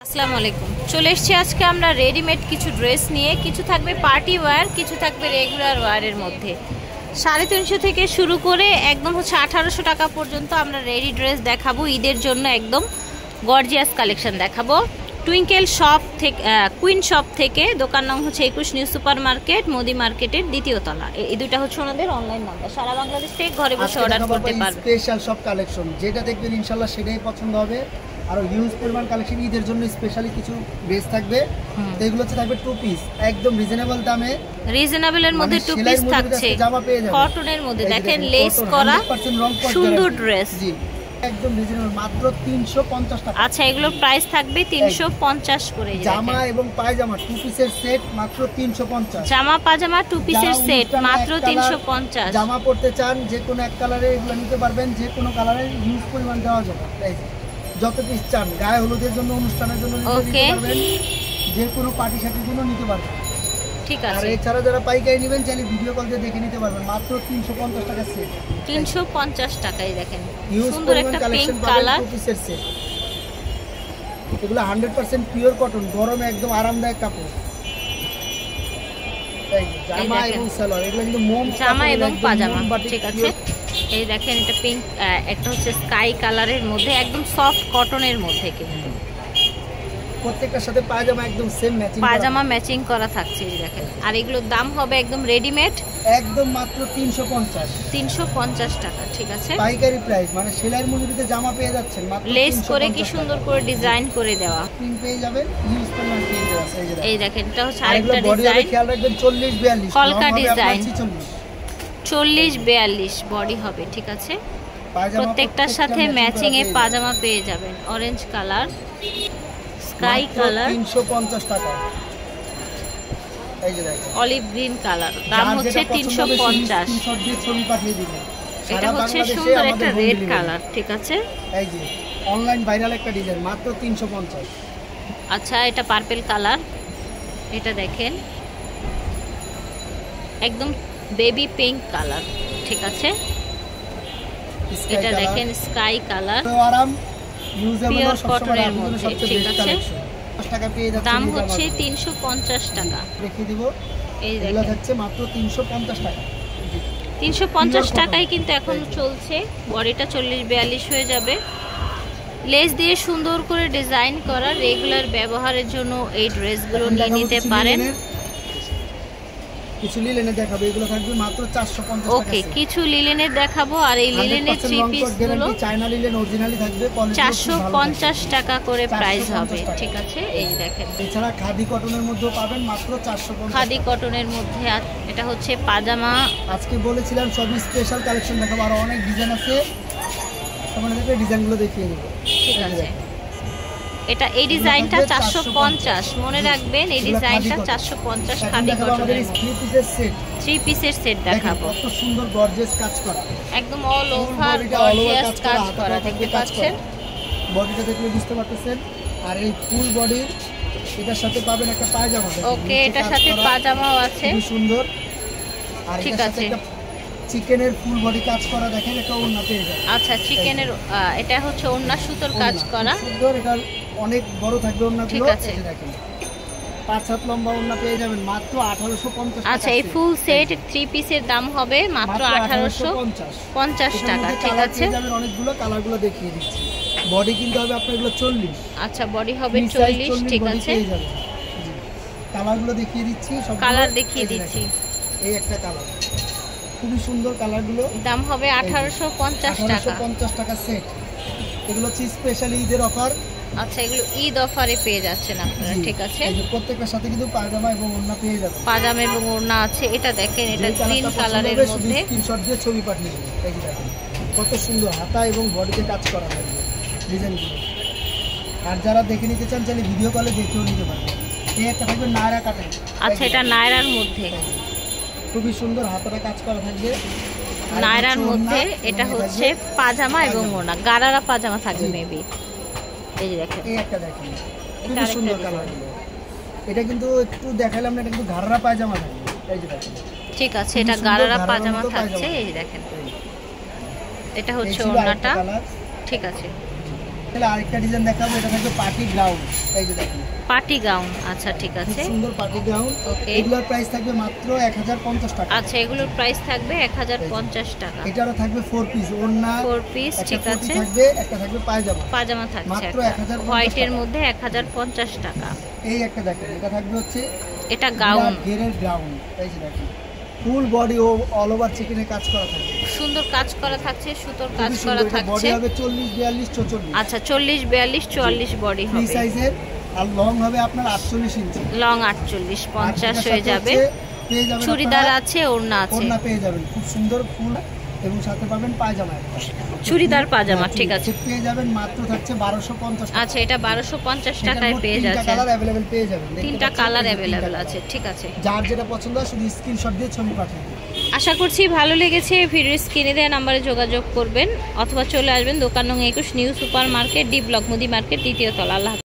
আসসালামু আলাইকুম। চলে এসেছি আজকে আমরা রেডিমেড কিছু ড্রেস নিয়ে। কিছু থাকবে পার্টি ওয়্যার, কিছু থাকবে রেগুলার ওয়্যারের মধ্যে। 350 থেকে শুরু করে একদম 1800 টাকা পর্যন্ত আমরা রেডি ড্রেস দেখাবো। ঈদের জন্য একদম গর্জিয়াস কালেকশন দেখাবো। টুইঙ্কেল শপ থেকে, কুইন শপ থেকে, দোকান নাম 21 নিউ সুপার মার্কেট, মোদি মার্কেটের দ্বিতীয় তলা। এই দুটো হচ্ছে ওনাদের অনলাইন নাম্বার। সারা বাংলাদেশ থেকে ঘরে বসে অর্ডার করতে পারবেন। স্পেশাল সব কালেকশন যেটা দেখবেন ইনশাআল্লাহ সেটাই পছন্দ হবে। আর হিউজ পরিমাণ কালেকশন ঈদের জন্য স্পেশালি কিছু ড্রেস থাকবে। এগুলো হচ্ছে থাকবে টু পিস, একদম রিজনেবল দামে। রিজনেবলের মধ্যে টু পিস থাকছে, কটনের মধ্যে দেখেন লেস করা সুন্দর ড্রেস। জি একদম রিজনেবল, মাত্র 350 টাকা। আচ্ছা, এগুলোর প্রাইস থাকবে 350 করে। জামা এবং পায়জামা টু পিসের সেট মাত্র 350। জামা পায়জামা টু পিসের সেট মাত্র 350। জামা পড়তে চান যে কোনো এক কালারে এগুলো নিতে পারবেন, যে কোনো কালারে হিউজ পরিমাণ দেওয়া যাবে। যত পিস চান, গায়ে হলুদের জন্য, অনুষ্ঠানের জন্য নিতে পারবেন, যে কোনো পার্টি সার্টির জন্য নিতে পারবেন। ঠিক আছে। আর এছাড়া যারা পাইকারি নেবেন চাইলে ভিডিও কল দিয়ে দেখে নিতে পারবেন, মাত্র 350 টাকা সেট। 350 টাকায় দেখেন সুন্দর একটা পিঙ্ক কালার টু পিসের সেট। এগুলো 100% পিওর কটন, গরমে একদম আরামদায়ক কাপড়। জামা এবং সালোয়ার, এগুলো কিন্তু মোম জামা এবং পাজামা। ঠিক আছে, এই দেখেন এটা পিঙ্ক, একটা হচ্ছে স্কাই কালারের মধ্যে, একদম সফট কটনের মধ্যে। কিন্তু প্রত্যেকটার সাথে পায়জামা একদম সেম ম্যাচিং, পায়জামা ম্যাচিং করা থাকছে। এই দেখেন। আর এগুলোর দাম হবে একদম রেডিমেড, একদম মাত্র 350 টাকা। ঠিক আছে, পাইকারি প্রাইস, মানে সেলাইয়ের মজুরিতে জামা পেয়ে যাচ্ছেন মাত্র। লেস করে কি সুন্দর করে ডিজাইন করে দেওয়া প্রিন্ট পেয়ে যাবেন, ইউজ করলে পেয়ে যাবেন। এই দেখেন এটা হচ্ছে আরেকটা ডিজাইন, খেয়াল রাখবেন 40-42 কলকা ডিজাইন, 40-42 বডি হবে। ঠিক আছে, প্রত্যেকটার সাথে ম্যাচিং এ পাজামা পেয়ে যাবেন। অরেঞ্জ কালার, স্কাই কালার 350 টাকা। এই যে দেখেন অলিভ গ্রিন কালার, দাম হচ্ছে 350। ছবি পাঠিয়ে দিবেন। এটা হচ্ছে সুন্দর একটা রেড কালার। ঠিক আছে, এই যে অনলাইন ভাইরাল একটা ডিজাইন, মাত্র 350। আচ্ছা, এটা পার্পল কালার, এটা দেখেন একদম বেবি পিঙ্ক কালার। ঠিক আছে, এটা দেখেন স্কাই কালার, আরাম ইউজেবল পিওর কটনের মধ্যে। ঠিক আছে, টাকা পেয়ে যাচ্ছে, দাম হচ্ছে 350 টাকা। রেখে দিব। এই দেখেন হচ্ছে মাত্র 350 টাকা। 350 টাকায় কিন্তু এখন চলছে। বডিটা 40-42 হয়ে যাবে। লেস দিয়ে সুন্দর করে ডিজাইন করা, রেগুলার ব্যবহারের জন্য এই ড্রেসগুলো নিয়ে নিতে পারেন। কিছু লিলেনের দেখাবো, এগুলো থাকবে মাত্র 450 টাকা। ওকে, কিছু লিলেনের দেখাবো। আর এই লিলেনের 3 পিস গুলো চায়না লিলেন অরিজিনালি থাকবে, 450 টাকা করে প্রাইস হবে। ঠিক আছে, এই দেখেন। এছাড়া খাদি কটনের মধ্যেও পাবেন মাত্র 450। খাদি কটনের মধ্যে এটা হচ্ছে পাজামা। আজকে বলেছিলাম সবই স্পেশাল কালেকশন দেখাবো, আর অনেক ডিজাইন আছে, আপনাদেরকে ডিজাইনগুলো দেখিয়ে দেব। ঠিক আছে, এটা এই ডিজাইনটা 450, মনে রাখবেন এই ডিজাইনটা 450 খাদি কটনের মধ্যে। 3 পিসের সেট দেখাবো। কত সুন্দর গর্জিয়াস কাজ করা, একদম অল ওভার গর্জিয়াস কাজ করা। দেখতে পাচ্ছেন, বডিটা দেখলে বুঝতে পারতেছেন। আর এই ফুল বডি, এটার সাথে পাবেন একটা পায়জামা। ওকে, এটার সাথে পাজামাও আছে, খুব সুন্দর। আর ঠিক আছে, চিকেনের ফুল বডি কাজ করা, দেখেন একটা ওড়না পেয়ে যাবেন। আচ্ছা, চিকেনের এটা হচ্ছে ওড়না সুতোর কাজ করা, সুন্দর। এটা অনেক বড় থাকবে ওড়নাগুলো। ঠিক আছে, দেখেন 5 হাত লম্বা ওড়না পেয়ে যাবেন মাত্র 1850 টাকা। আচ্ছা, এই ফুল সেট 3 পিসের দাম হবে মাত্র 1850 টাকা। ঠিক আছে, অনেকগুলো কালারগুলো দেখিয়ে দিচ্ছি। বডি কিন্তু হবে আপনার এগুলো 40। আচ্ছা, বডি হবে 40। ঠিক আছে, কালারগুলো দেখিয়ে দিচ্ছি, সব কালার দেখিয়ে দিচ্ছি। এই একটা কালার খুবই সুন্দর, কালারগুলো দাম হবে 1850 টাকা। 1850 টাকা সেট। এগুলো হচ্ছে স্পেশালি ঈদের অফার। আচ্ছা, এগুলো ঈদ অফারে পেয়ে যাচ্ছেন আপনারা। ঠিক আছে, এই যে প্রত্যেকটার সাথে কিন্তু পায়জামা এবং ওড়না পেয়ে যাবেন। পায়জামা এবং ওড়না আছে। এটা দেখেন, এটা গ্রিন কালারের মধ্যে। স্ক্রিনশট দিয়ে ছবি পাঠিয়ে দিন। এই যে দেখেন কত সুন্দর হাতা এবং বডিতে কাজ করা থাকবে ডিজাইনগুলো। আর যারা দেখে নিতে চান চাইলে ভিডিও কলে দেখেও নিতে পারবেন। এই একটা থাকবে নায়রা কাটেন। আচ্ছা, এটা নায়রার মধ্যে খুবই সুন্দর, হাতাটা কাজ করা থাকবে নায়রার মধ্যে। এটা হচ্ছে পাজামা এবং ওড়না, গারারা পাজামা থাকবে মেবি। এই যে দেখেন, এই একটা দেখেন খুবই সুন্দর কালারগুলো। এটা কিন্তু একটু দেখালাম না, এটা কিন্তু গারারা পায়জামা থাকবে। এই যে দেখেন, ঠিক আছে, এটা গারারা পাজামা থাকছে। এই দেখেন, এটা হচ্ছে ওড়নাটা। ঠিক আছে, তাহলে আরেকটা ডিজাইন দেখাবো, এটা থাকবে পার্টি গাউন। এই যে দেখুন পার্টি গাউন, আচ্ছা ঠিক আছে, সুন্দর পার্টি গাউন। ওকে, এগুলোর প্রাইস থাকবে মাত্র 1050 টাকা। আচ্ছা এগুলোর প্রাইস থাকবে 1050 টাকা। এটারও থাকবে 4 পিস ওড়না, 4 পিস, ঠিক আছে, থাকবে একটা থাকবে পায়জামা, পাজামা থাকছে মাত্র একটা 1050 হোয়াইটের মধ্যে 1050 টাকা। এই একটা দেখেন, এটা থাকবে হচ্ছে এটা গাউন, ঘেরের গাউন। এই যে দেখেন ফুল বডি ও অল ওভার চিকেনের কাজ করা থাকবে, সুন্দর কাজ করা থাকছে, সুতোর কাজ করা থাকছে। বডি হবে 40 42 44। আচ্ছা 40 42 44 বডি ফ্রি হবে, সাইজের। আর লং হবে আপনার 48 ইঞ্চি, লং 48 50 হয়ে যাবে। পেয়ে যাবেন চুড়িদার আছে, ওড়না আছে, ওড়না পেয়ে যাবেন খুব সুন্দর ফুল, এবং সাথে পাবেন পায়জামা, চুড়িদার পাজামা, ঠিক আছে, পেয়ে যাবেন মাত্র থাকছে 1250 টাকা। আচ্ছা এটা 1250 টাকায় পেয়ে যাচ্ছে, কালার अवेलेबल পেয়ে যাবেন, 3টা কালার अवेलेबल আছে, ঠিক আছে। যার যেটা পছন্দ হয় শুধু স্ক্রিনশট দিয়ে ছবি পাঠান। আশা করছি ভালো লেগেছে। ভিডিওর স্ক্রিনে দেওয়া নাম্বারে যোগাযোগ করবেন অথবা চলে আসবেন দোকান নং 21 new super market, D block মুদি মার্কেট, দ্বিতীয় তলা। আল্লাহ।